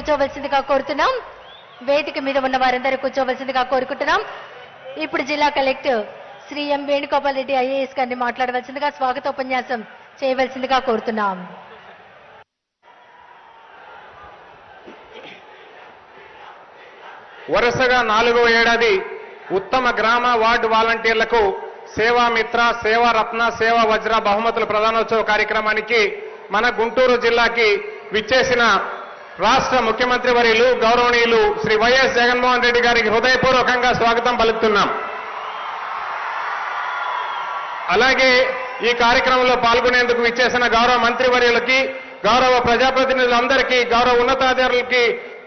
కూర్చోవలసిందిగా కోరుతున్నాం. వేదిక మీద ఉన్న వారందరూ కూర్చోవలసిందిగా కోరుకుంటున్నాం. ఇప్పుడు జిల్లా కలెక్టర్ శ్రీ ఎం వేణుగోపాల్ రెడ్డి ఐఏఎస్ గారిని మాట్లాడవలసిందిగా స్వాగతోపన్యాసం చేయవలసిందిగా కోరుతున్నాం. వరుసగా 4వ ఏడాది ఉత్తమ గ్రామ వార్డు వాలంటీర్లకు సేవా మిత్ర, సేవా రత్న, సేవా వజ్ర బహుమతుల ప్రదానోత్సవ కార్యక్రమానికి మన గుంటూరు జిల్లాకి విచ్చేసిన రాష్ట్ర ముఖ్యమంత్రి వర్యులు గౌరవనీయులు శ్రీ వైఎస్ జగన్మోహన్ రెడ్డి గారికి హృదయపూర్వకంగా స్వాగతం పలుకుతున్నాం. అలాగే ఈ కార్యక్రమంలో పాల్గొనేందుకు విచ్చేసిన గౌరవ మంత్రివర్యులకి, గౌరవ ప్రజాప్రతినిధులందరికీ, గౌరవ ఉన్నతాధికారులకి,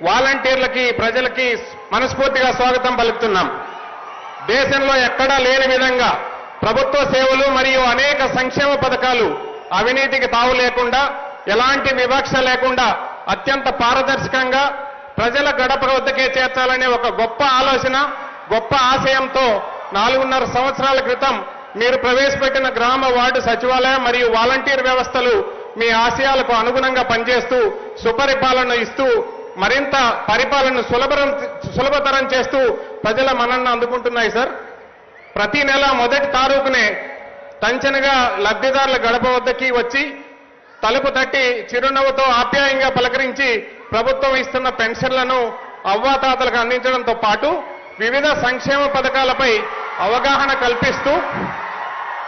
వాలంటీర్లకి, ప్రజలకి మనస్ఫూర్తిగా స్వాగతం పలుకుతున్నాం. దేశంలో ఎక్కడా లేని విధంగా ప్రభుత్వ సేవలు మరియు అనేక సంక్షేమ పథకాలు అవినీతికి తావు లేకుండా, ఎలాంటి వివక్ష లేకుండా అత్యంత పారదర్శకంగా ప్రజల గడప వద్దకే చేర్చాలనే ఒక గొప్ప ఆలోచన, గొప్ప ఆశయంతో 4.5 సంవత్సరాల క్రితం మీరు ప్రవేశపెట్టిన గ్రామ వార్డు సచివాలయం మరియు వాలంటీర్ వ్యవస్థలు మీ ఆశయాలకు అనుగుణంగా పనిచేస్తూ సుపరిపాలన ఇస్తూ మరింత పరిపాలనను సులభతరం చేస్తూ ప్రజల మన్ననను అందుకుంటున్నాయి సార్. ప్రతి నెల మొదటి తారీఖునే టంచనగా లబ్ధిదారుల గడప వద్దకి వచ్చి తలుపు తట్టి చిరునవ్వుతో ఆప్యాయంగా పలకరించి ప్రభుత్వం ఇస్తున్న పెన్షన్లను అవ్వాతాతలకు అందించడంతో పాటు వివిధ సంక్షేమ పథకాలపై అవగాహన కల్పిస్తూ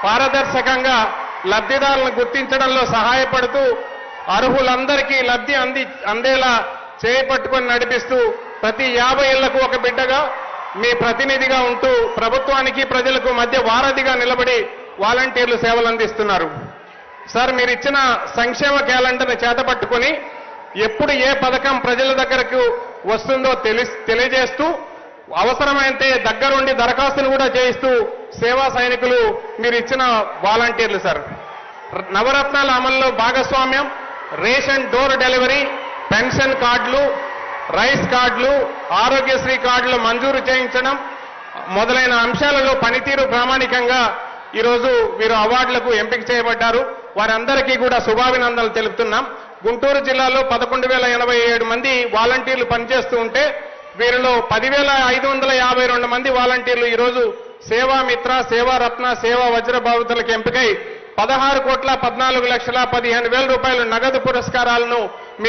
పారదర్శకంగా లబ్ధిదారులను గుర్తించడంలో సహాయపడుతూ అర్హులందరికీ లబ్ధి అందేలా చేపట్టుకొని నడిపిస్తూ ప్రతి 50 ఏళ్లకు ఒక బిడ్డగా మీ ప్రతినిధిగా ఉంటూ ప్రభుత్వానికి ప్రజలకు మధ్య వారధిగా నిలబడి వాలంటీర్లు సేవలు అందిస్తున్నారు. సార్, మీరు ఇచ్చిన సంక్షేమ క్యాలెండర్ని చేతపట్టుకొని ఎప్పుడు ఏ పథకం ప్రజల దగ్గరకు వస్తుందో తెలియజేస్తూ అవసరమైతే దగ్గరుండి దరఖాస్తులు కూడా చేయిస్తూ సేవా సైనికులు మీరు ఇచ్చిన వాలంటీర్లు సార్. నవరత్నాల అమల్లో భాగస్వామ్యం, రేషన్ డోర్ డెలివరీ, పెన్షన్ కార్డులు, రైస్ కార్డులు, ఆరోగ్యశ్రీ కార్డులు మంజూరు చేయించడం మొదలైన అంశాలలో పనితీరు ప్రామాణికంగా ఈరోజు వీరు అవార్డులకు ఎంపిక చేయబడ్డారు. వారందరికీ కూడా శుభాభినందనలు తెలుపుతున్నాం. గుంటూరు జిల్లాలో 11,087 మంది వాలంటీర్లు పనిచేస్తూ ఉంటే వీరిలో 10,552 మంది వాలంటీర్లు ఈరోజు సేవా మిత్ర, సేవా రత్న, సేవా వజ్ర బహుమతులకు ఎంపికై 16,14,15,000 రూపాయల నగదు పురస్కారాలను మీ